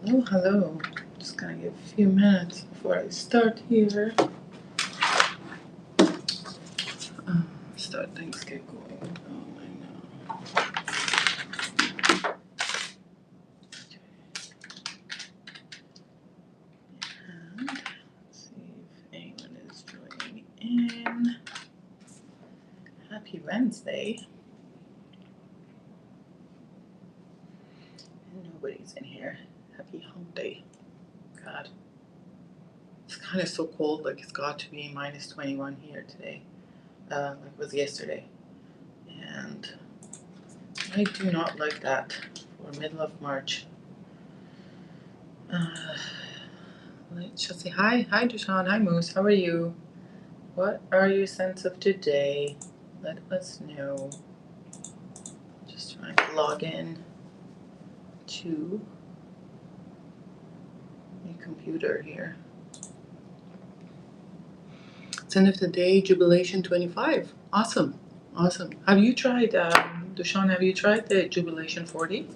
Oh, hello. Just gonna give a few minutes before I start here. Start things get going. Oh, I know. And let's see if anyone is joining in. Happy Wednesday. And nobody's in here. Happy hump day. God. It's kind of so cold, like it's got to be minus 21 here today. Like it was yesterday. And I do not like that for middle of March. Let's just say hi. Hi, Dushan. Hi, Moose. How are you? What are your scents of today? Let us know. Just trying to log in to my computer here. Scent of the day, Jubilation 25. Awesome. Awesome. Have you tried, Dushan, have you tried the Jubilation 40?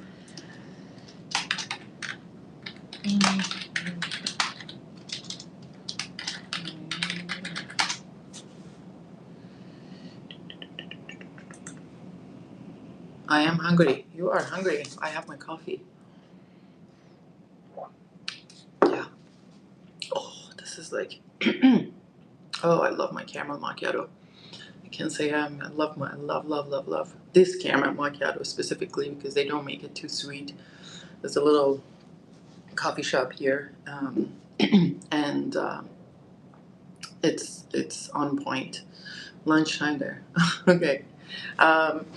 I am hungry. You are hungry. I have my coffee. Yeah. Oh, this is like, oh, I love my caramel macchiato. I can say I love this caramel macchiato specifically because they don't make it too sweet. There's a little coffee shop here, and it's on point. Lunchtime there. Okay.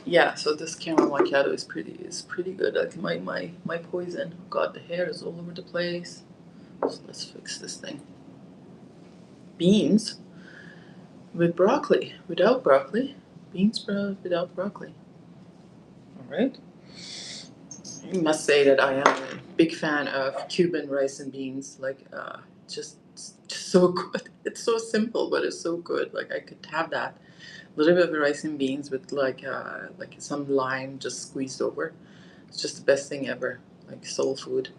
Yeah. So this caramel macchiato is pretty good. Like my poison. God, the hair is all over the place. So let's fix this thing. Beans with broccoli. Without broccoli. Beans without broccoli. All right. I must say that I am a big fan of Cuban rice and beans. Like, just so good. It's so simple, but it's so good. Like, I could have that. A little bit of rice and beans with like some lime just squeezed over. It's just the best thing ever. Like soul food.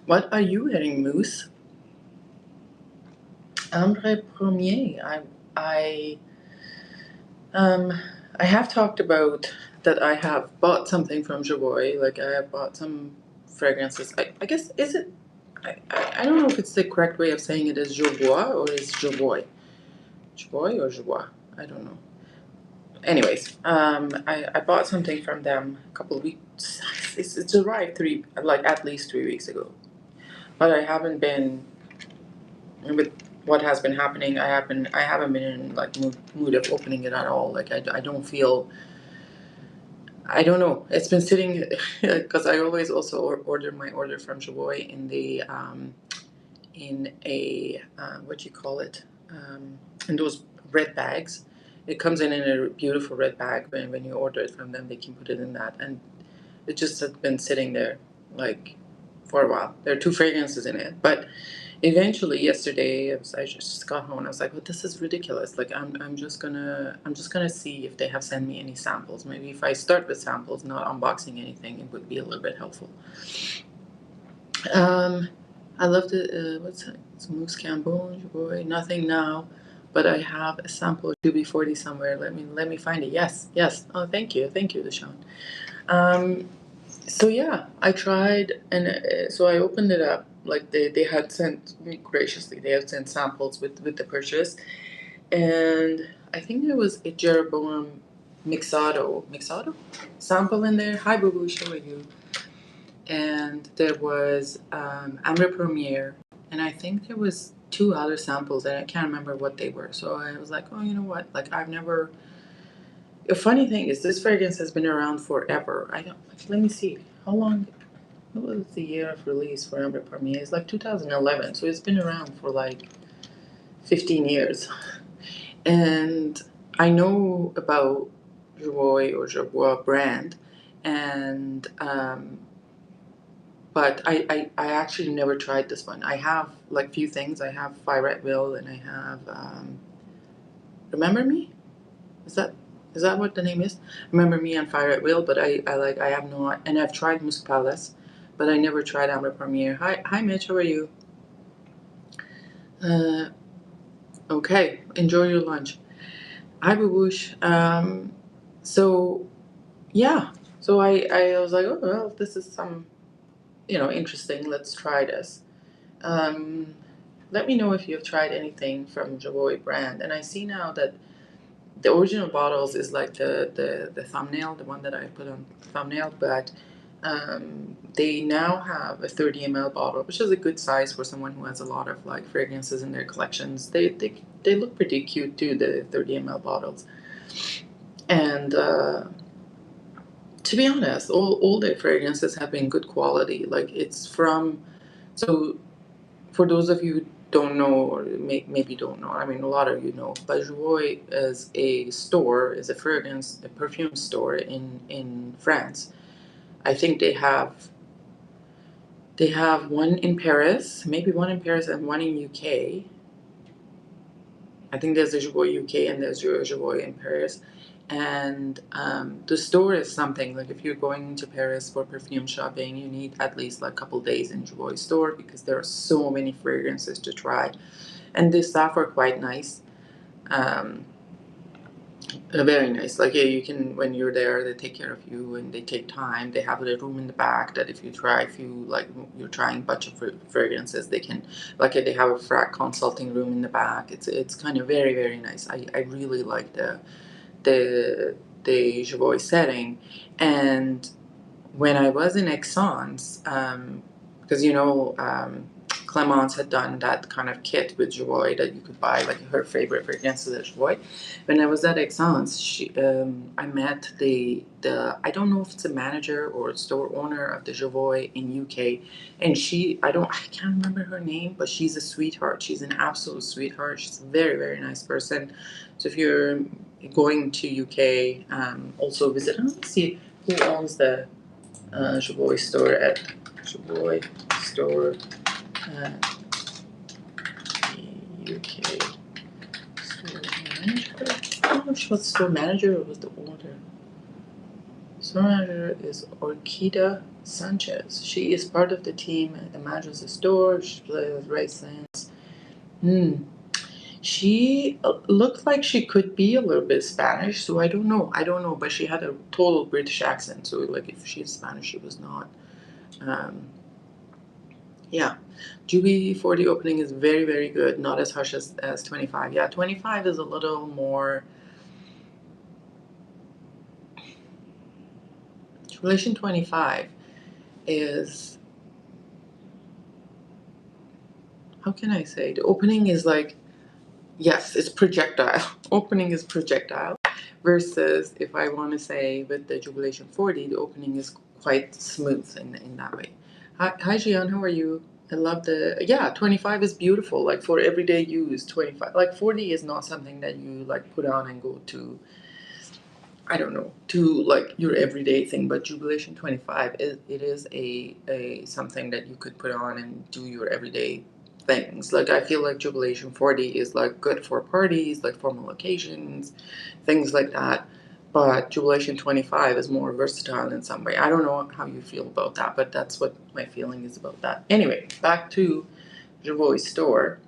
What are you having, Moose? Ambre Premier. I have talked about that I have bought something from JOVOY. Like I have bought some fragrances. I guess, is it, I don't know if it's the correct way of saying it is JOVOY or is JOVOY. JOVOY or JOVOY? I don't know. Anyways, I bought something from them a couple of weeks. It's arrived at least 3 weeks ago. But I haven't been, with what has been happening, I haven't been in like mood of opening it at all. Like I don't feel, I don't know. It's been sitting because I always also order my order from JOVOY in a what you call it, in those red bags. It comes in a beautiful red bag. When you order it from them, they can put it in that, and it just has been sitting there like for a while. There are 2 fragrances in it, but eventually yesterday I just got home and I was like, well, this is ridiculous. Like I'm just gonna see if they have sent me any samples. Maybe if I start with samples, not unboxing anything, it would be a little bit helpful. I love the what's that? It's Mousse Cambon, JOVOY. Nothing now, but I have a sample of UB40 somewhere. Let me find it. Yes. Oh, thank you, Deshaun. So yeah, I tried, and so I opened it up. Like they had sent me graciously. They had sent samples with the purchase, and I think there was a Jeroboam Mixado sample in there. Hi, Boo Boo, how are you? And there was Ambre Premiere, and I think there was 2 other samples, and I can't remember what they were. So I was like, oh, you know what? Like I've never. The funny thing is, this fragrance has been around forever. I don't. Let me see. How long? What was the year of release for Ambre Premier? It's like 2011, so it's been around for like 15 years. And I know about JOVOY or JOVOY brand, and but I actually never tried this one. I have like few things. I have Fire-at-Will, and I have Remember Me? Is that what the name is? Remember Me and Fire-at-Will, but I have not, and I've tried Musk Palace, but I never tried Ambre Premiere. Hi, Mitch. How are you? Okay. Enjoy your lunch. Hi, Babush. So yeah. So I was like, oh well, this is some interesting. Let's try this. Um, Let me know if you've tried anything from JOVOY brand. And I see now that the original bottles is like the thumbnail, the one that I put on thumbnail, but they now have a 30 ml bottle, which is a good size for someone who has a lot of like fragrances in their collections. They look pretty cute too, the 30 ml bottles. And to be honest, all their fragrances have been good quality. Like it's from, so for those of you who don't know, or maybe don't know, I mean, a lot of you know, but JOVOY is a store, is a perfume store in France. I think they have one in Paris, maybe one in Paris and one in UK. I think there's a JOVOY UK and there's a JOVOY in Paris. And the store is something, like if you're going to Paris for perfume shopping, you need at least like a couple days in JOVOY store because there are so many fragrances to try. And the staff are quite nice. Very nice. Like, yeah, you can, when you're there, they take care of you and they take time. They have a room in the back that if you like, you're trying a bunch of fragrances, they can, like, they have a consulting room in the back. It's kind of very, very nice. I really like the JOVOY setting. And when I was in Aix-en-Provence, because Clemence had done that kind of kit with JOVOY that you could buy, like her favorite fragrances at JOVOY. When I was at Aix-en-Provence, I met the I don't know if it's a manager or a store owner of the JOVOY in UK, and I can't remember her name, but she's a sweetheart. She's an absolute sweetheart. She's a very, very nice person. So if you're going to UK, also visit her. Let's see who owns the JOVOY store at JOVOY store UK store manager. I don't know if she was store manager or was the owner. Store manager is Orquídea Sanchez. She is part of the team that manages the store. She plays with raisins. She looked like she could be a little bit Spanish, so I don't know, but she had a total British accent, so like if she's Spanish, she was not. Yeah, GB40 opening is very, very good, not as harsh as 25. Yeah, 25 is a little more. Relation 25 is, how can I say? The opening is like, yes, it's projectile. Opening is projectile. Versus, if I want to say, with the Jubilation 40, the opening is quite smooth in that way. Hi, Gian, how are you? I love 25 is beautiful, like for everyday use, 25. Like 40 is not something that you like put on and go to, I don't know, to like your everyday thing, but Jubilation 25, it is a something that you could put on and do your everyday things. Like I feel like Jubilation 40 is like good for parties, like formal occasions, things like that. But Jubilation 25 is more versatile in some way. I don't know how you feel about that, but that's what my feeling is about that. Anyway, back to JOVOY store.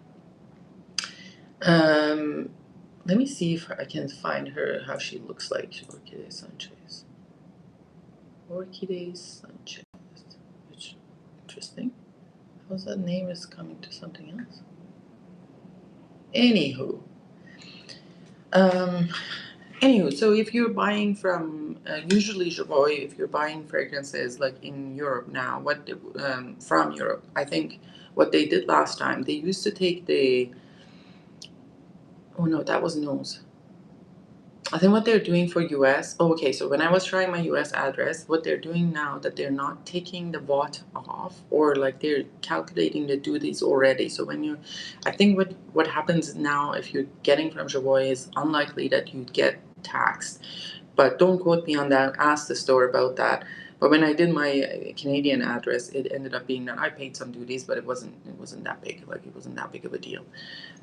Let me see if I can find her, how she looks like. Orquídea Sanchez. Orquídea Sanchez. Which, interesting. How's that name is coming to something else? Anywho. So if you're buying from, usually JOVOY, if you're buying fragrances like in Europe now, from Europe, I think what they did last time, they used to take oh no, that was Nose. I think what they're doing for US, okay, so when I was trying my US address, what they're doing now that they're not taking the VAT off, or like they're calculating the duties already. So I think what happens now if you're getting from JOVOY is unlikely that you'd get taxed. But don't quote me on that, ask the store about that. But when I did my Canadian address, it ended up being that I paid some duties, but it wasn't that big. Like it wasn't that big of a deal.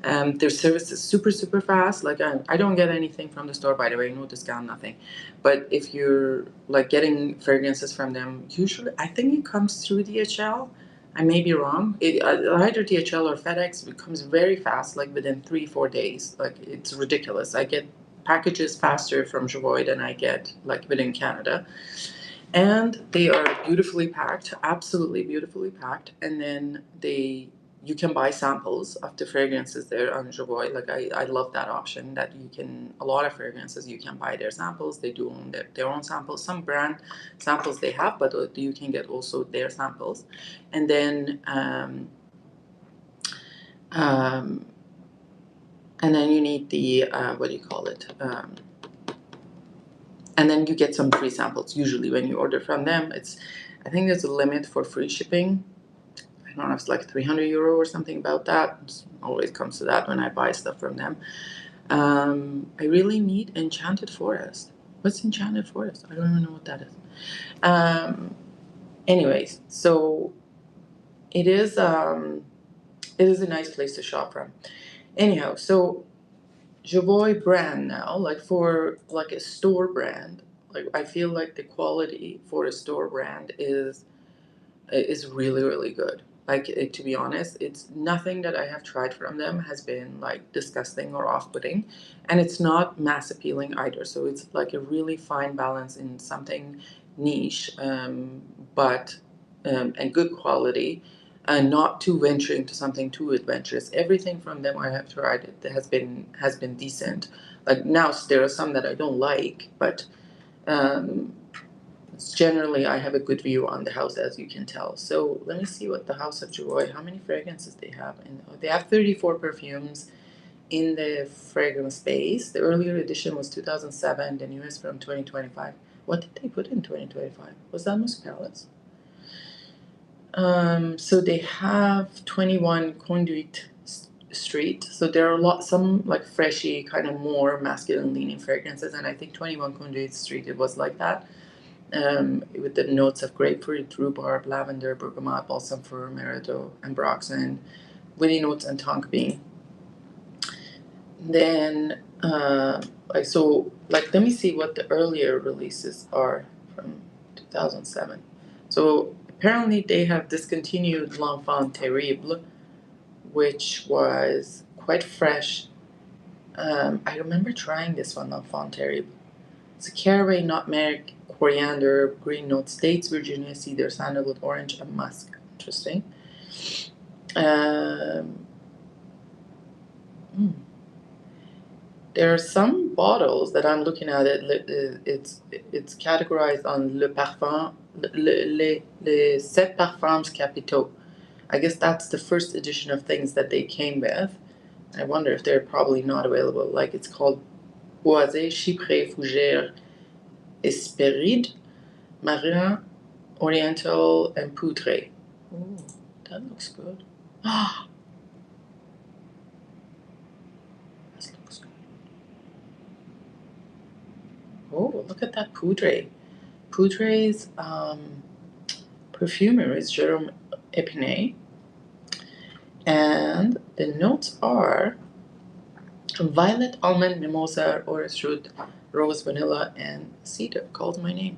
Their service is super, super fast. Like I don't get anything from the store, by the way, no discount, nothing. But if you're like getting fragrances from them, usually I think it comes through DHL. I may be wrong. Either DHL or FedEx, it comes very fast, like within 3-4 days. Like it's ridiculous. I get packages faster from JOVOY than I get like within Canada. And they are beautifully packed, absolutely beautifully packed. And then you can buy samples of the fragrances there on JOVOY. Like I love that option that you can, a lot of fragrances, you can buy their samples. They do own their own samples. Some brand samples they have, but you can get also their samples. And then, and then you need the, what do you call it? And then you get some free samples. Usually when you order from them, I think there's a limit for free shipping. I don't know if it's like €300 or something about that. It always comes to that when I buy stuff from them. I really need Enchanted Forest. What's Enchanted Forest? I don't even know what that is. Anyways, so it is a nice place to shop from. Anyhow, so JOVOY brand now, like for like a store brand, like I feel like the quality for a store brand is really, really good. Like to be honest, it's nothing that I have tried from them has been like disgusting or off-putting, and it's not mass appealing either. So it's like a really fine balance in something niche, but and good quality, and not too venturing to something too adventurous. Everything from them I have tried it has been decent. Like now there are some that I don't like, but generally I have a good view on the house, as you can tell. So let me see what the House of JOVOY, how many fragrances they have. And they have 34 perfumes in the fragrance space. The earlier edition was 2007, the newest from 2025. What did they put in 2025? Was that Musk Palace? So they have 21 Conduit Street. So there are some like freshy, kind of more masculine leaning fragrances, and I think 21 Conduit Street, it was like that. With the notes of grapefruit, rhubarb, lavender, bergamot, balsam fir, merido, ambroxan, woody notes, and tonka bean. Then, let me see what the earlier releases are from 2007. So apparently they have discontinued L'Enfant Terrible, which was quite fresh. I remember trying this one, L'Enfant Terrible. It's a caraway, nutmeg, coriander, green notes, dates, Virginia, cedar, sandalwood, orange, and musk. Interesting. There are some bottles that I'm looking at. It's categorized on Le Parfum, les 7 Parfums Capitaux. I guess that's the first edition of things that they came with. I wonder if they're probably not available. Like it's called Boisé, Chyprès, Fougère, Hesperide, Marin, Oriental, and Poudre. Ooh, that looks good. Ah, this looks good. Oh, look at that Poudre. Poudre's perfumer is Jérôme Épinay, and the notes are violet, almond, mimosa, orris root, rose, vanilla, and cedar. Calls my name.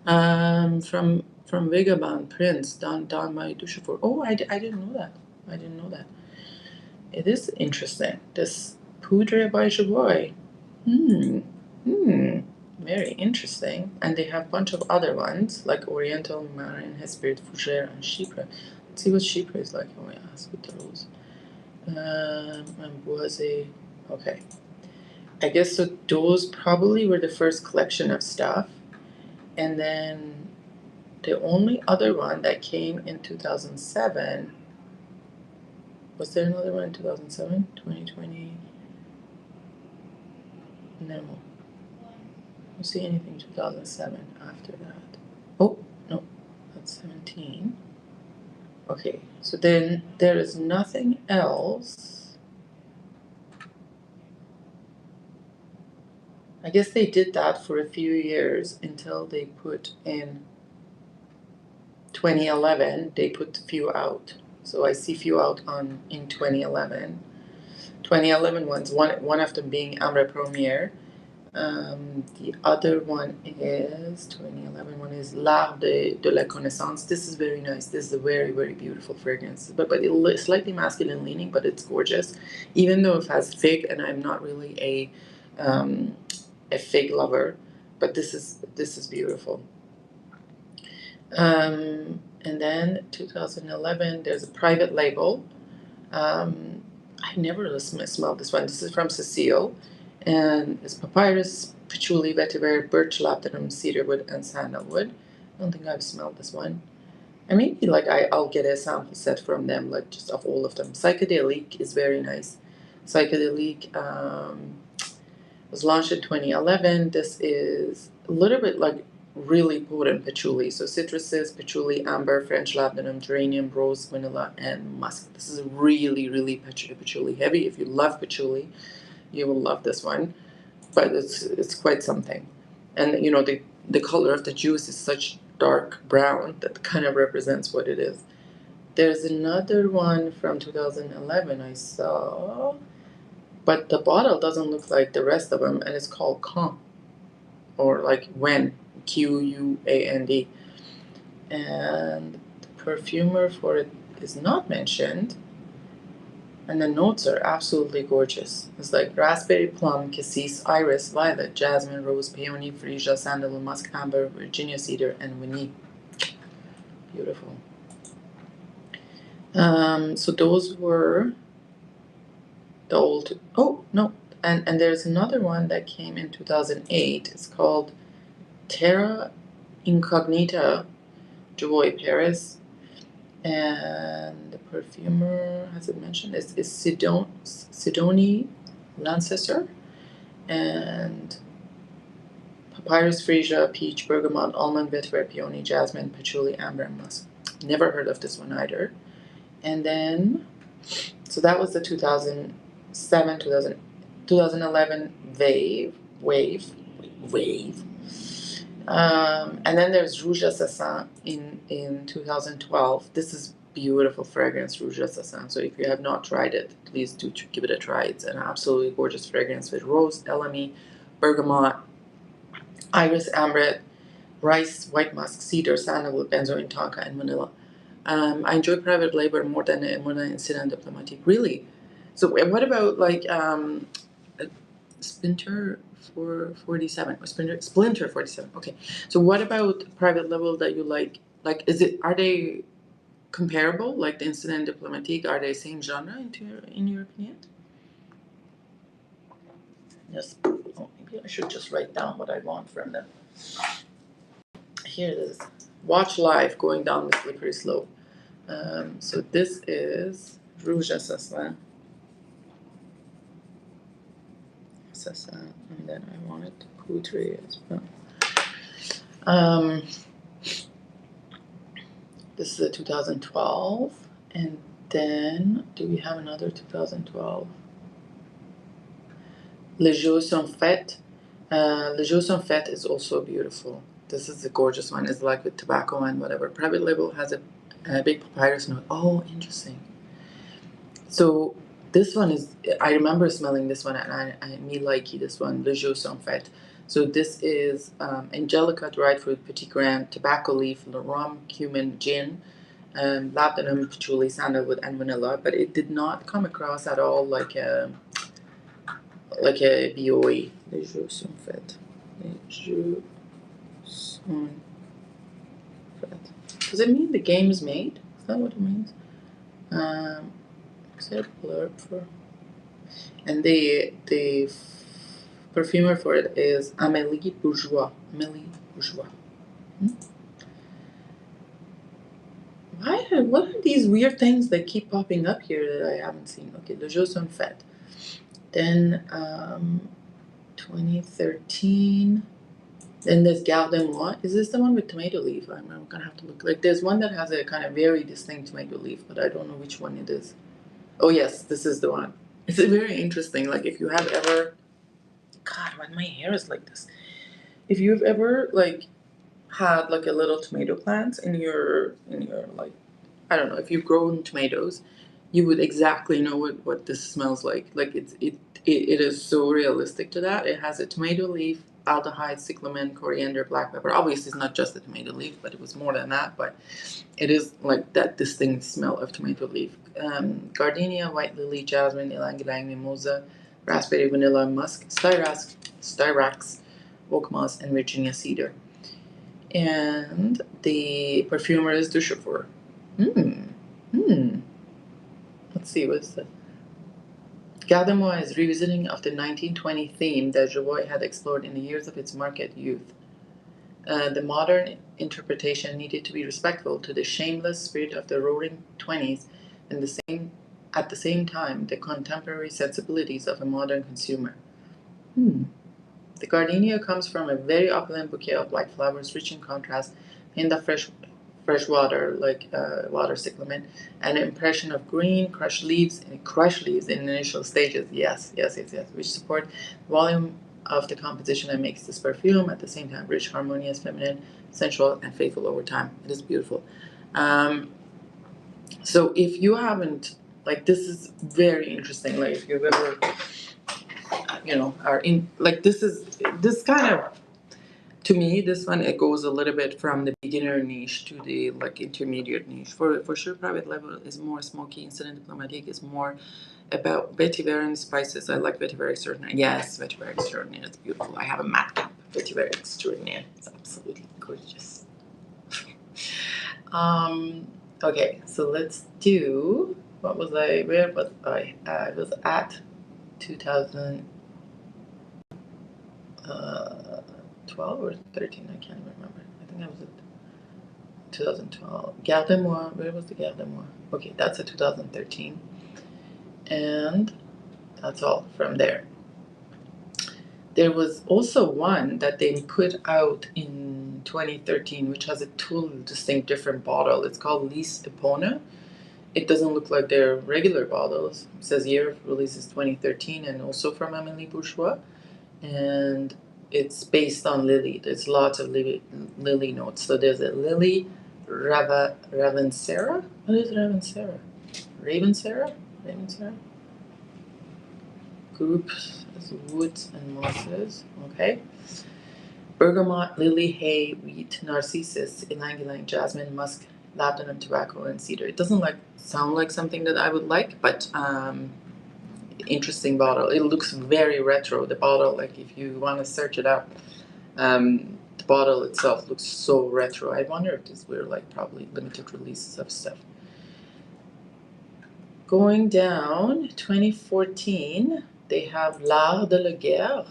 From Vagabond Prince, done by Duchefort. Oh, I didn't know that. I didn't know that. It is interesting. This Poudre by JOVOY. Very interesting. And they have a bunch of other ones, like Oriental, Marin, Hesperid, Fougère, and Chypre. Let's see what Chypre is like. Oh, yeah, with the rose. And Boisé. Okay. I guess so those probably were the first collection of stuff. And then the only other one that came in 2007, was there another one in 2007? 2020? No. I don't see anything 2007 after that. Oh, no, that's 17. Okay, so then there is nothing else. I guess they did that for a few years until they put in 2011, they put few out. So I see few out in 2011. 2011 ones, one of them being Ambre Premiere. The other one is 2011 one is L'Art de la Connaissance. This is very nice. This is a very, very beautiful fragrance, but it's slightly masculine leaning, but it's gorgeous. Even though it has fig, and I'm not really a fig lover, but this is beautiful. And then 2011, there's a private label. I never really smelled this one. This is from Cecile, and it's papyrus, patchouli, vetiver, birch, labdanum, cedarwood, and sandalwood. I don't think I've smelled this one. And maybe like I'll get a sample set from them, like just of all of them. Psychedelic is very nice. Psychedelic was launched in 2011. This is a little bit like really potent patchouli. So citruses, patchouli, amber, French labdanum, geranium, rose, vanilla, and musk. This is really, really patchouli heavy. If you love patchouli, you will love this one. But it's quite something. And you know, the color of the juice is such dark brown that kind of represents what it is. There's another one from 2011 I saw, but the bottle doesn't look like the rest of them, and it's called Quand, or like when, Quand. And the perfumer for it is not mentioned, and the notes are absolutely gorgeous. It's like raspberry, plum, cassis, iris, violet, jasmine, rose, peony, freesia, sandalwood, musk, amber, Virginia cedar, and vanille. Beautiful. So those were the old. Oh no, and there's another one that came in 2008. It's called Terra Incognita, JOVOY Paris, and the perfumer, has it mentioned, is Sidonie Lancaster, and papyrus, freesia, peach, bergamot, almond, vetiver, peony, jasmine, patchouli, amber, and musk. Never heard of this one either. And then, so that was the 2007, 2011 wave. And then there's Rouge Assassin in 2012. This is beautiful fragrance, Rouge Assassin. So if you have not tried it, please do give it a try. It's an absolutely gorgeous fragrance with rose, elemi, bergamot, iris, amber, rice, white musk, cedar, sandalwood, benzoin, tonka, and vanilla. I enjoy private label more than incident diplomatique. Really? So what about like Splinter 447 or Splinter 47? Okay. So what about private label that you like? Like, are they comparable? Like the incident diplomatique, are they same genre in your opinion? Yes. Oh, maybe I should just write down what I want from them. Here it is. Watch live going down the slippery slope. So this is Rouge Assassin. And then I wanted Poudre as well. This is a 2012. And then, do we have another 2012? Les Jours sont faits. Les Jours sont faits is also beautiful. This is a gorgeous one. It's like with tobacco and whatever. Private label has a big papyrus note. Oh, interesting. So this one is, I remember smelling this one, and I me likey this one, Les Jours sont faits. So this is Angelica, dried fruit, petit grain, tobacco leaf, rum, cumin, gin, labdanum, patchouli, sandalwood, and vanilla. But it did not come across at all like a BOE. Les Jours sont faits. Les Jours sont faits. Does it mean the game is made? Is that what it means? Is there a blurb for? And the perfumer for it is Amélie Bourgeois. Amélie Bourgeois. What are these weird things that keep popping up here that I haven't seen? Okay, Les Jours sont faits. Then 2013. Then there's Garde-moi. Is this the one with tomato leaf? I'm gonna have to look. Like there's one that has a kind of very distinct tomato leaf, but I don't know which one it is. Oh yes, this is the one. It's very interesting. Like if you have ever, God, why my hair is like this? If you've ever like had like a little tomato plant in your like, I don't know, if you've grown tomatoes, you would exactly know what this smells like. Like it is so realistic to that. It has a tomato leaf, aldehyde, cyclamen, coriander, black pepper. Obviously, it's not just a tomato leaf, but it was more than that. But it is like that distinct smell of tomato leaf. Gardenia, white lily, jasmine, ylang ylang, mimosa, raspberry, vanilla, musk, styrax, oak moss, and Virginia cedar. And the perfumer is Duchefort. Hmm. Hmm. Let's see, what's that? Gardermois is revisiting of the 1920 theme that JOVOY had explored in the years of its market youth. The modern interpretation needed to be respectful to the shameless spirit of the roaring 20s and at the same time the contemporary sensibilities of a modern consumer. The gardenia comes from a very opulent bouquet of white flowers, rich in contrast, hint of fresh water, like water cyclamen, and an impression of green crushed leaves in initial stages. Yes, which support the volume of the composition and makes this perfume at the same time rich, harmonious, feminine, sensual, and faithful over time. It is beautiful. So if you haven't, like, this is very interesting. Like, if you've ever, are in, like, this kind of, to me, this one, it goes a little bit from the beginner niche to the like intermediate niche. For sure, private level is more smoky. Incident diplomatique is more about vetiver and spices. I like vetiver extraordinaire. Yes, vetiver extraordinaire. It's beautiful. I have a matte cup vetiver extraordinaire. It's absolutely gorgeous. Okay, so let's do. What was I? Where was I? I was at 2012 or 13. I can't remember. I think I was at 2012. Garde-moi. Where was the Garde-moi? Okay, that's a 2013. And that's all from there. There was also one that they put out in 2013, which has a totally distinct different bottle. It's called Lys Epona. It doesn't look like their regular bottles. It says year of release is 2013 and also from Amélie Bourgeois. And it's based on lily. There's lots of lily notes. So there's a lily, Ravensara. What is Ravensara? Ravensara? Groups as woods and mosses. Okay. Bergamot, lily, hay, wheat, narcissus, ylang ylang, jasmine, musk, labdanum, tobacco, and cedar. It doesn't sound like something that I would like, but interesting bottle. It looks very retro. The bottle, like if you want to search it up, the bottle itself looks so retro. I wonder if these were like probably limited releases of stuff. Going down, 2014, they have L'Art de la Guerre.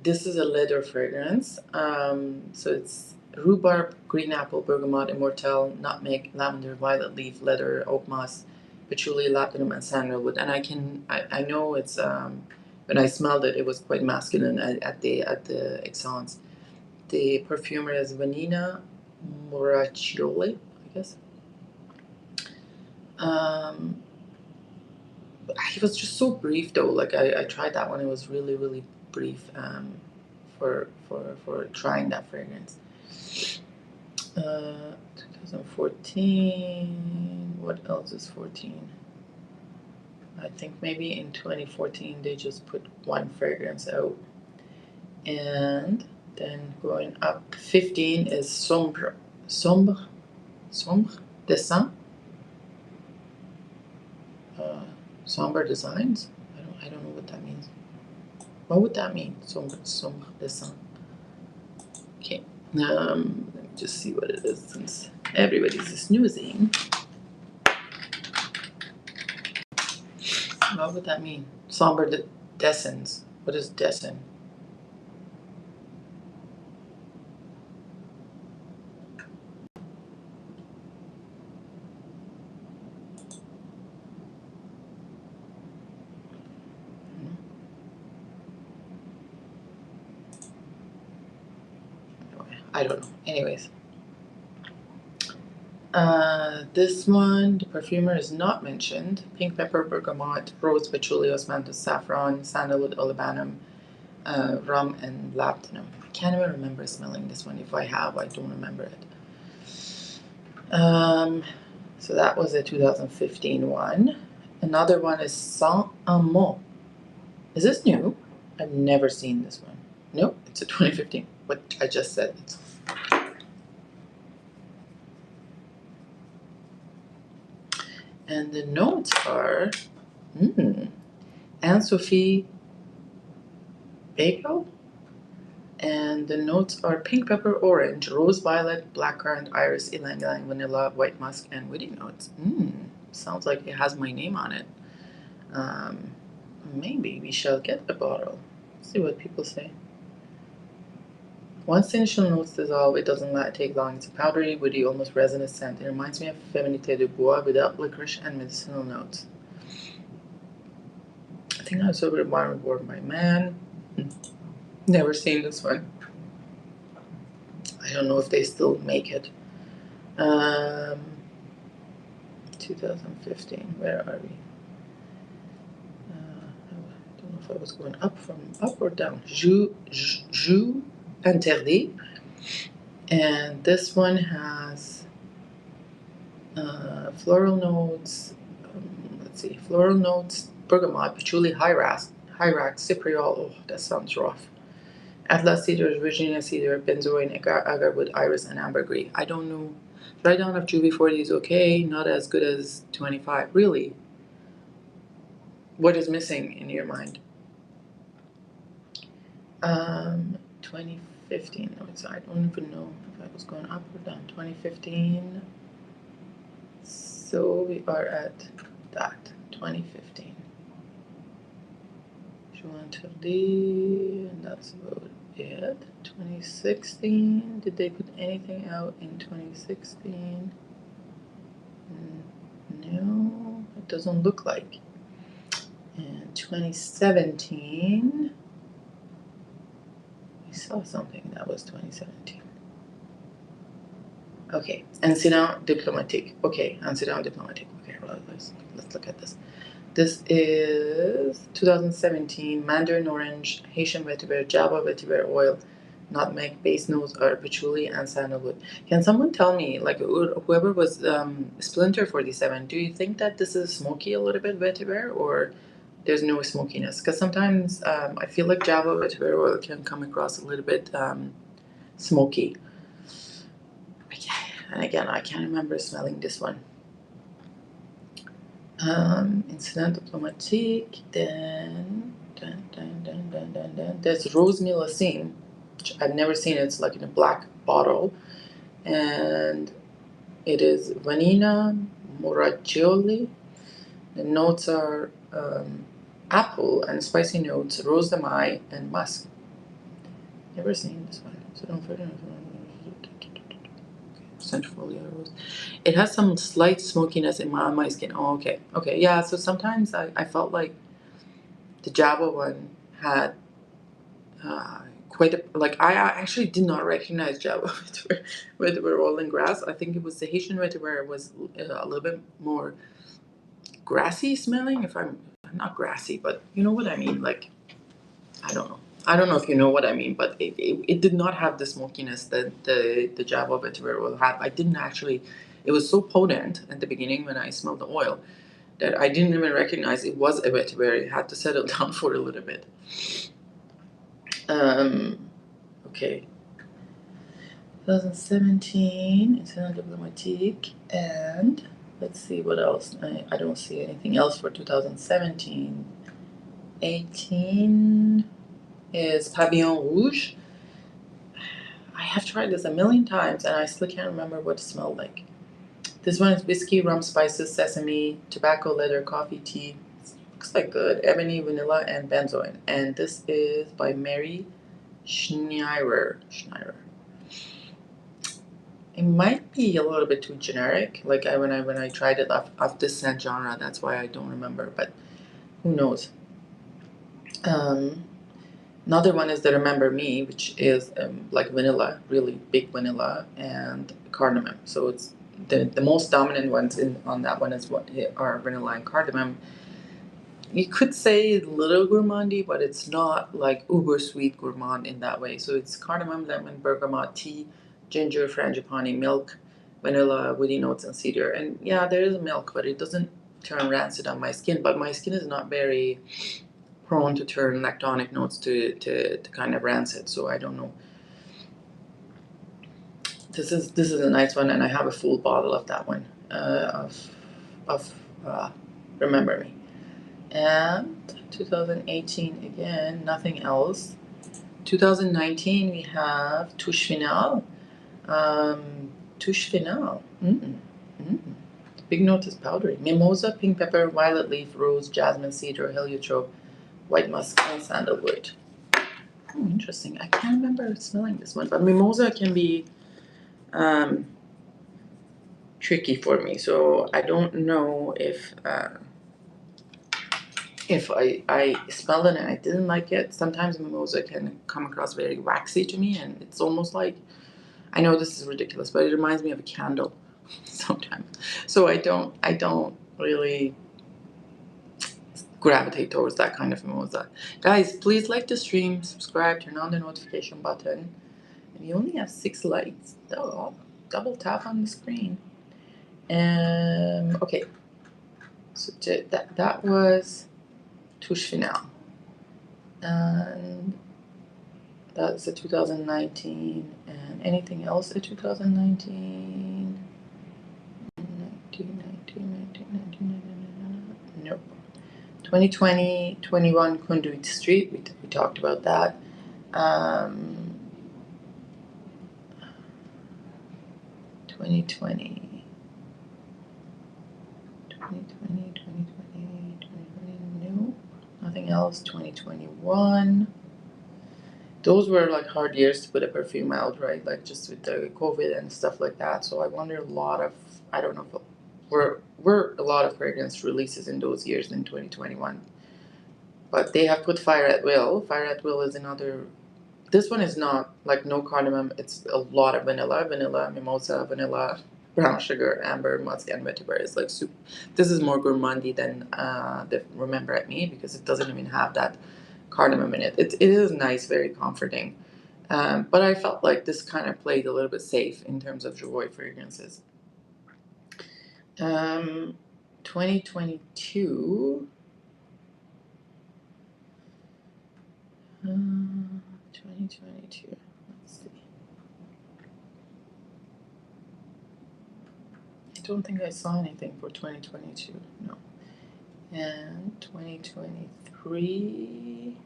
This is a leather fragrance. So it's rhubarb, green apple, bergamot, immortelle, nutmeg, lavender, violet leaf, leather, oak moss, patchouli, labdanum, and sandalwood. And I know it's when I smelled it, it was quite masculine at the Essence. The perfumer is Vanina Moraccioli, I guess. It was just so brief though. Like I tried that one. It was really, really brief for trying that fragrance. 2014. What else is 14? I think maybe in 2014 they just put one fragrance out. And then going up, 15 is Sombre Dessin. Somber designs. I don't know what that means. What would that mean? Sombre dessin. Okay. Let me just see what it is since everybody's snoozing. What would that mean? Somber dessins. What is dessin? I don't know. Anyways. This one, the perfumer is not mentioned. Pink pepper, bergamot, rose, patchouli, osmanthus, saffron, sandalwood, olibanum, rum and platinum. I can't even remember smelling this one. If I have, I don't remember it. So that was a 2015 one. Another one is Saint Amand. Is this new? I've never seen this one. Nope, it's a 2015. What I just said. And the notes are Anne-Sophie Bagel. And the notes are pink pepper, orange, rose violet, blackcurrant, iris, ylang ylang, vanilla, white musk, and woody notes. Sounds like it has my name on it. Maybe we shall get a bottle. See what people say. Once the initial notes dissolve, it doesn't take long. It's a powdery, woody, almost resinous scent. It reminds me of Féminité de Bois without licorice and medicinal notes. I think I was over Wine Board by Man. Never seen this one. I don't know if they still make it. 2015. Where are we? I don't know if I was going up or down. Jus Interdit. And this one has floral notes. Let's see, floral notes: bergamot, patchouli, hyrax, cypriol. Oh, that sounds rough. Atlas cedar, Virginia cedar, benzoin, agarwood, iris, and ambergris. I don't know. Dry down of Juvie 40 is okay, not as good as 25. Really? What is missing in your mind? 2015. No, I don't even know if I was going up or down. 2015. So we are at that. 2015. Joan Terdi, and that's about it. 2016. Did they put anything out in 2016? No, it doesn't look like. And 2017, we saw something that was 2017. Okay, Incident Diplomatique. Okay, Incident Diplomatique. Okay, let's look at this. This is 2017 Mandarin orange, Haitian vetiver, Java vetiver oil, nutmeg, base notes are patchouli and sandalwood. Can someone tell me, like whoever was Splinter 47, do you think that this is smoky a little bit vetiver, or there's no smokiness? Because sometimes I feel like Java vetiver oil can come across a little bit smoky. And again, I can't remember smelling this one. Incident Diplomatique, then there's Rose Milacine, which I've never seen. It's like in a black bottle, and it is Vanina Moraccioli. The notes are apple and spicy notes, rose de mai, and musk. Never seen this one. So don't forget. Centrifolia rose. It has some slight smokiness in my skin. Oh, okay. Okay, yeah, so sometimes I felt like the Java one had quite a, like, I actually did not recognize Java vetiver oil and grass. I think it was the Haitian vetiver was a little bit more grassy smelling, if I'm not grassy, but you know what I mean, like, I don't know. I don't know if you know what I mean, but it did not have the smokiness that the Java vetiver oil had. I didn't actually, it was so potent at the beginning when I smelled the oil that I didn't even recognize it was a vetiver. It had to settle down for a little bit. Okay. 2017, Incident Diplomatique, and let's see what else. I don't see anything else for 2017. 18 is Pavillon Rouge. I have tried this a million times and I still can't remember what it smelled like. This one is whiskey, rum, spices, sesame, tobacco, leather, coffee, tea. Looks like good. Ebony, vanilla, and benzoin. And this is by Mary Schneider. It might be a little bit too generic. Like when I tried it of this scent genre, that's why I don't remember. But who knows? Another one is the Remember Me, which is like vanilla, really big vanilla, and cardamom. So it's the most dominant ones on that one is what are vanilla and cardamom. you could say little gourmandy, but it's not like uber sweet gourmand in that way. So it's cardamom, lemon, bergamot, tea, ginger, frangipani, milk, vanilla, woody notes, and cedar. And yeah, there is milk, but it doesn't turn rancid on my skin. But my skin is not very prone to turn lactonic notes to kind of rancid. So I don't know. This is a nice one, and I have a full bottle of that one of Remember Me. And 2018 again, nothing else. 2019 we have Touche Finale. Touche Finale. Big note is powdery. Mimosa, pink pepper, violet leaf, rose, jasmine, cedar, heliotrope, white musk, and sandalwood. Interesting. I can't remember smelling this one, but mimosa can be tricky for me. So I don't know if I smelled it and I didn't like it. Sometimes mimosa can come across very waxy to me, and it's almost like, I know this is ridiculous, but it reminds me of a candle sometimes. So I don't really gravitate towards that kind of mimosa. Guys, please like the stream, subscribe, turn on the notification button. And you only have 6 likes. Oh, double tap on the screen. Okay. So that was Touche Finale. And that's a 2019. And anything else in 2019? 19. Nope. 2020, 21 Conduit Street. We talked about that. 2020. No. Nothing else. 2021. Those were like hard years to put a perfume out, right? Like just with the COVID and stuff like that. So I wonder I don't know if were a lot of fragrance releases in those years in 2021. But they have put Fire at Will. Fire at Will is another. This one is not like no cardamom. It's a lot of vanilla, mimosa, vanilla, brown sugar, amber, musk, and vetiver. It's like soup. This is more gourmandy than the Remember at Me, because it doesn't even have that cardamom in it. It is nice, very comforting. But I felt like this kind of played a little bit safe in terms of JOVOY fragrances. 2022. 2022. Let's see. I don't think I saw anything for 2022. No. And 2023.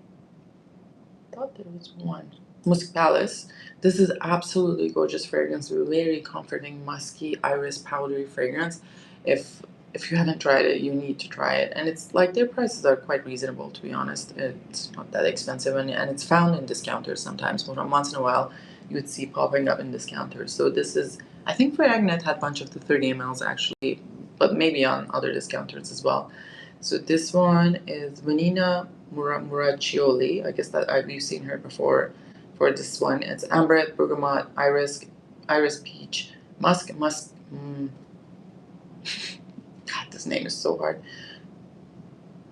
I thought there was one. Musk Palace. This is absolutely gorgeous fragrance. Very comforting, musky, iris, powdery fragrance. If you haven't tried it, you need to try it. And it's like their prices are quite reasonable, to be honest. It's not that expensive, and it's found in discounters sometimes. But once in a while, you would see popping up in discounters. So this is, I think Fragnet had a bunch of the 30 mLs actually, but maybe on other discounters as well. So this one is Vanina Muraccioli. I guess that we've seen her before. For this one, it's amber, bergamot, iris peach, musk. God, this name is so hard.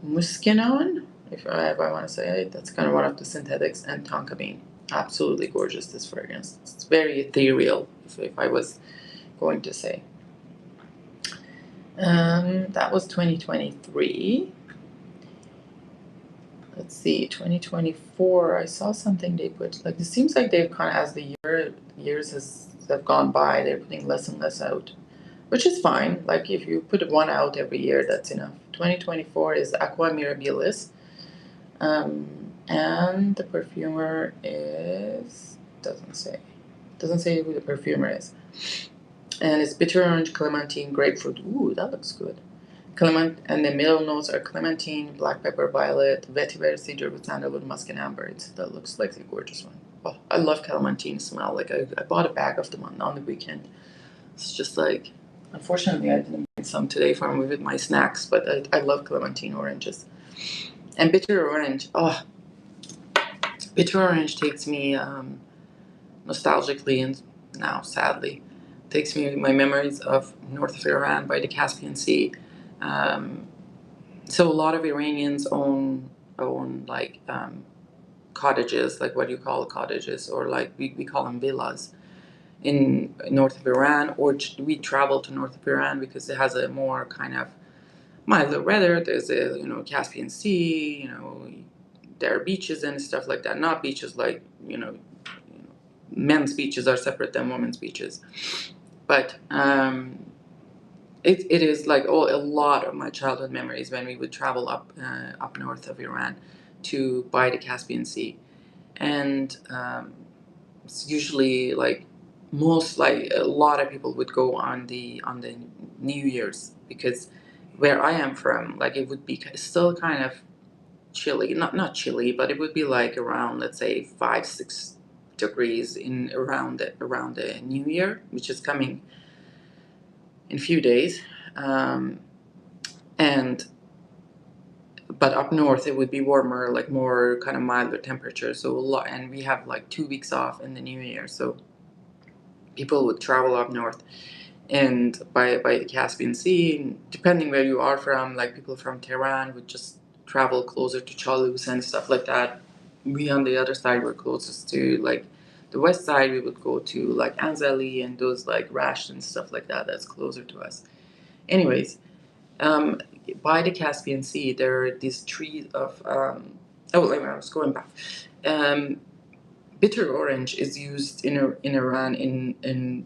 Muscanon, if I want to say it. That's kind of one of the synthetics, and tonka bean. Absolutely gorgeous, this fragrance. It's very ethereal, if I was going to say. That was 2023. Let's see, 2024. I saw something they put, like, it seems like they've kind of, as the years have gone by, they're putting less and less out, which is fine. Like, if you put one out every year, that's enough. 2024 is Aqua Mirabilis. And the perfumer is, doesn't say who the perfumer is. And it's bitter orange, clementine, grapefruit. Ooh, that looks good. And the middle notes are clementine, black pepper, violet, vetiver, cedar with sandalwood, musk, and amber. That looks like a gorgeous one. Oh, I love clementine smell. Like I bought a bag of them on the weekend. It's just like, unfortunately, I didn't bring some today for me with my snacks, but I love clementine oranges. And bitter orange. Oh, bitter orange takes me nostalgically, and now sadly takes me my memories of North of Iran by the Caspian Sea. So a lot of Iranians own like cottages, like what you call cottages, or like we call them villas in north of Iran, or we travel to north of Iran because it has a more kind of milder weather. There's a Caspian Sea, there are beaches and stuff like that. Not beaches like men's beaches are separate than women's beaches, but it is like a lot of my childhood memories when we would travel up north of Iran to by the Caspian Sea, and it's usually like most like a lot of people would go on the New Year's, because where I am from, like it would be still kind of chilly, not chilly, but it would be like around, let's say, 5-6 degrees in around the New Year, which is coming in a few days, um, and but up north it would be warmer, like more kind of milder temperature. So a lot, and we have like 2 weeks off in the New Year, so people would travel up north and by the Caspian Sea. And depending where you are from, like people from Tehran would just travel closer to Chalus and stuff like that. We on the other side were closest to like the west side. We would go to like Anzali and those like Rash and stuff like that. That's closer to us. Anyways, um, by the Caspian Sea, there are these trees of. I was going back. Um, Bitter orange is used in Iran in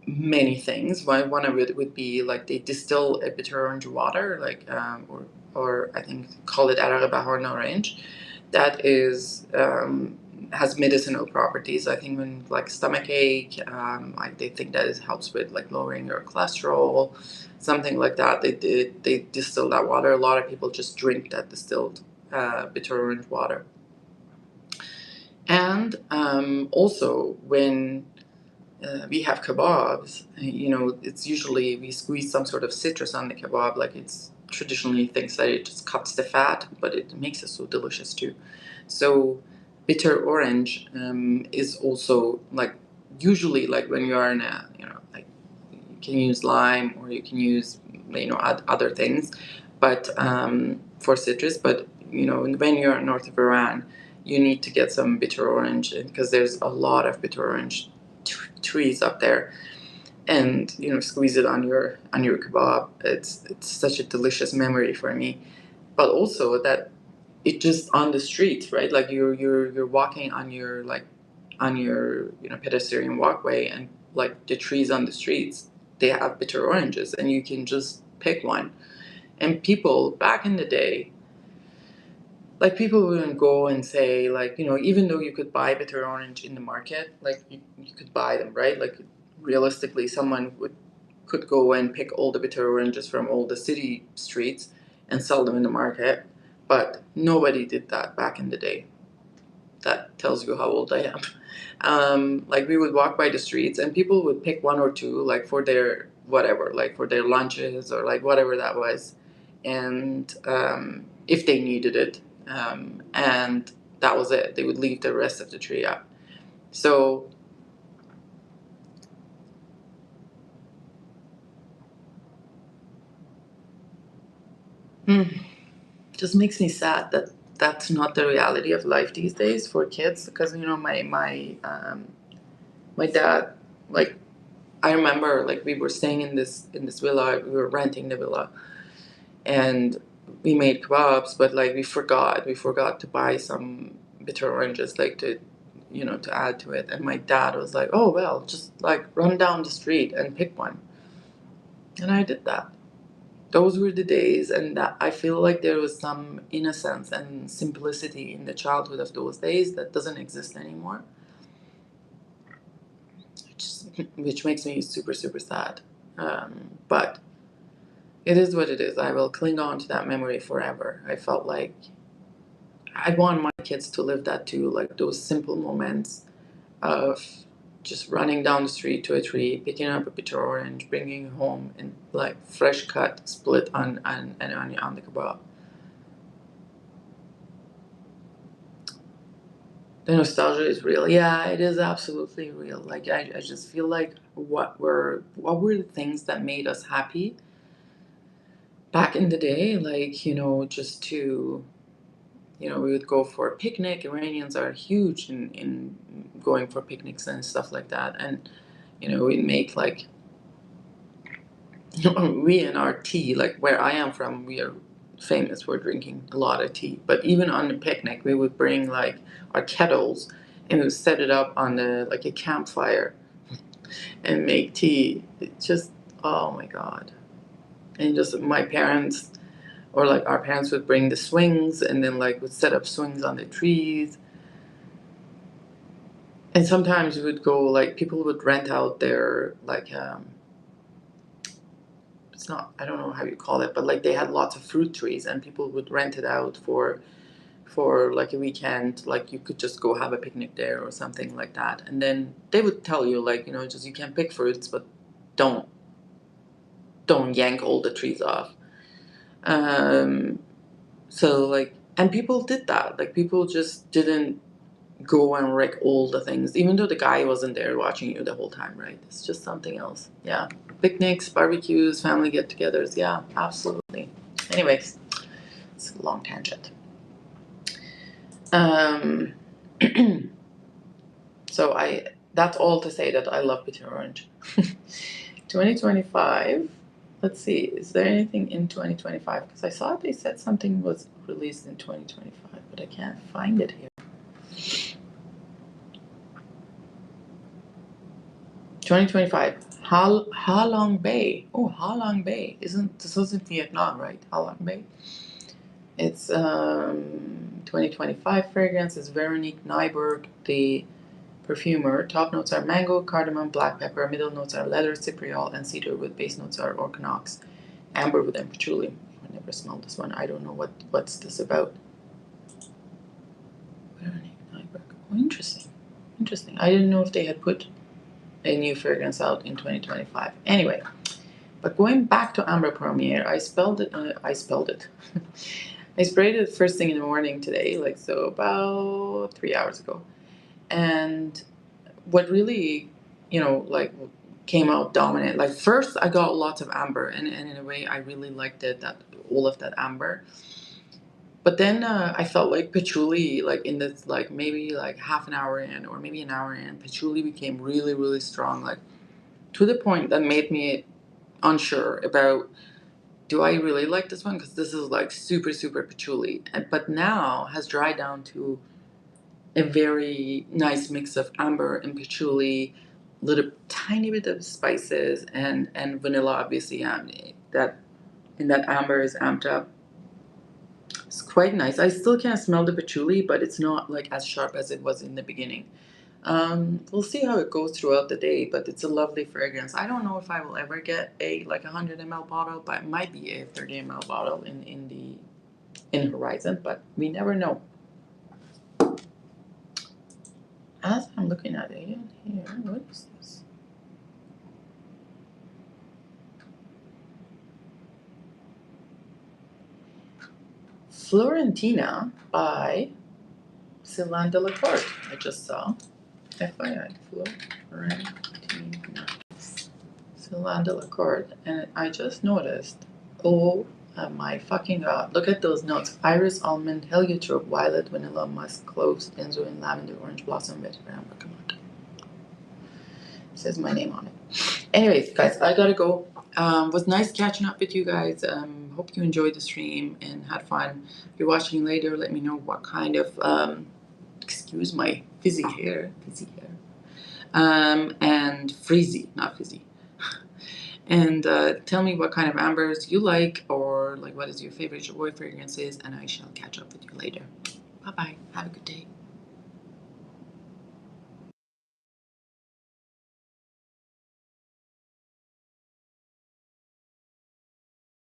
many things. One of it would be like they distill a bitter orange water, like or I think call it araq bahar orange, that is has medicinal properties. I think when like stomach ache, they think that it helps with like lowering your cholesterol, something like that. They distill that water. A lot of people just drink that distilled bitter orange water. And also when we have kebabs, it's usually we squeeze some sort of citrus on the kebab. Like it's traditionally thinks that it just cuts the fat, but it makes it so delicious too. So bitter orange is also like usually like when you are in a like you can use lime or you can use other things, but for citrus. But when you're north of Iran, you need to get some bitter orange because there's a lot of bitter orange trees up there, and squeeze it on your kebab. It's such a delicious memory for me. But also that it just on the streets, right? Like you're walking on your pedestrian walkway, and like the trees on the streets, they have bitter oranges, and you can just pick one. And people back in the day, like people wouldn't go and say like even though you could buy bitter orange in the market, like you could buy them, right? Like realistically someone could go and pick all the bitter oranges from all the city streets and sell them in the market, but nobody did that back in the day. That tells you how old I am. Like we would walk by the streets and people would pick one or two, like for their whatever, like for their lunches or like whatever that was, and if they needed it, and that was it. They would leave the rest of the tree up. So just makes me sad that that's not the reality of life these days for kids. Because my dad, like I remember like we were staying in this villa. We were renting the villa, and we made kebabs, but like we forgot to buy some bitter oranges, like to add to it. And my dad was like, "Oh well, just like run down the street and pick one." And I did that. Those were the days, and that I feel like there was some innocence and simplicity in the childhood of those days that doesn't exist anymore, which makes me super super sad. But it is what it is. I will cling on to that memory forever. I felt like I want my kids to live that too, like those simple moments of just running down the street to a tree, picking up a bitter orange, bringing it home, and like fresh cut, split on the kebab. The nostalgia is real. Yeah, it is absolutely real. Like I just feel like what were the things that made us happy back in the day, like, just to, we would go for a picnic. Iranians are huge in going for picnics and stuff like that. And, we'd make like, we in our tea, like where I am from, we are famous for drinking a lot of tea. But even on the picnic, we would bring like our kettles and we would set it up on like a campfire and make tea. It just, oh my God. And just my parents, or like our parents would bring the swings and then like would set up swings on the trees. And sometimes we would go, like people would rent out their like it's not, I don't know how you call it, but like they had lots of fruit trees and people would rent it out for like a weekend. Like you could just go have a picnic there or something like that. And then they would tell you like, just you can pick fruits, but don't yank all the trees off. So like, and people did that. Like people just didn't go and wreck all the things, even though the guy wasn't there watching you the whole time, right? It's just something else. Yeah. Picnics, barbecues, family get togethers. Yeah, absolutely. Anyways, it's a long tangent. Um, so that's all to say that I love bitter orange. 2025. Let's see, is there anything in 2025? Because I saw they said something was released in 2025, but I can't find it here. 2025. Ha Long Bay. Oh, Ha Long Bay. This isn't Vietnam, right? Ha Long Bay. It's 2025 fragrance is Veronique Nyberg, the perfumer. Top notes are mango, cardamom, black pepper. Middle notes are leather, cypriol, and cedar. With base notes are organox, amber with patchouli. I never smelled this one. I don't know what's this about. Veronique Nyberg. Oh, interesting. Interesting. I didn't know if they had put a new fragrance out in 2025. Anyway, but going back to Ambre Premiere, I spelled it. I sprayed it first thing in the morning today, like so about 3 hours ago. And what really, like came out dominant. Like first, I got lots of amber, and in a way, I really liked it. That all of that amber. But then I felt like patchouli, like in this, like maybe like half an hour in, or maybe an hour in, patchouli became really, really strong. Like to the point that made me unsure about, do I really like this one? Because this is like super, super patchouli. But now has dried down to a very nice mix of amber and patchouli, little tiny bit of spices and vanilla, obviously. That amber is amped up. It's quite nice. I still can't smell the patchouli, but it's not like as sharp as it was in the beginning. We'll see how it goes throughout the day, but it's a lovely fragrance. I don't know if I will ever get a 100 ml bottle, but it might be a 30 ml bottle in Horizon, but we never know. As I'm looking at it here, what is this? Florentina by Sylvain Delacourt. I just saw. FYI, Florentina. Sylvain Delacourt. And I just noticed, oh my fucking God, look at those notes. Iris, almond, heliotrope, violet, vanilla, musk, cloves, benzoin, lavender, orange blossom, vetiver, amber. Come on. It says my name on it. Anyways, guys, I gotta go. Was nice catching up with you guys. Hope you enjoyed the stream and had fun. If you're watching later, let me know what kind of, excuse my fizzy hair, and frizzy, not fizzy. And tell me what kind of ambers you like, or like what is your favorite JOVOY fragrances, and I shall catch up with you later. Bye bye. Have a good day.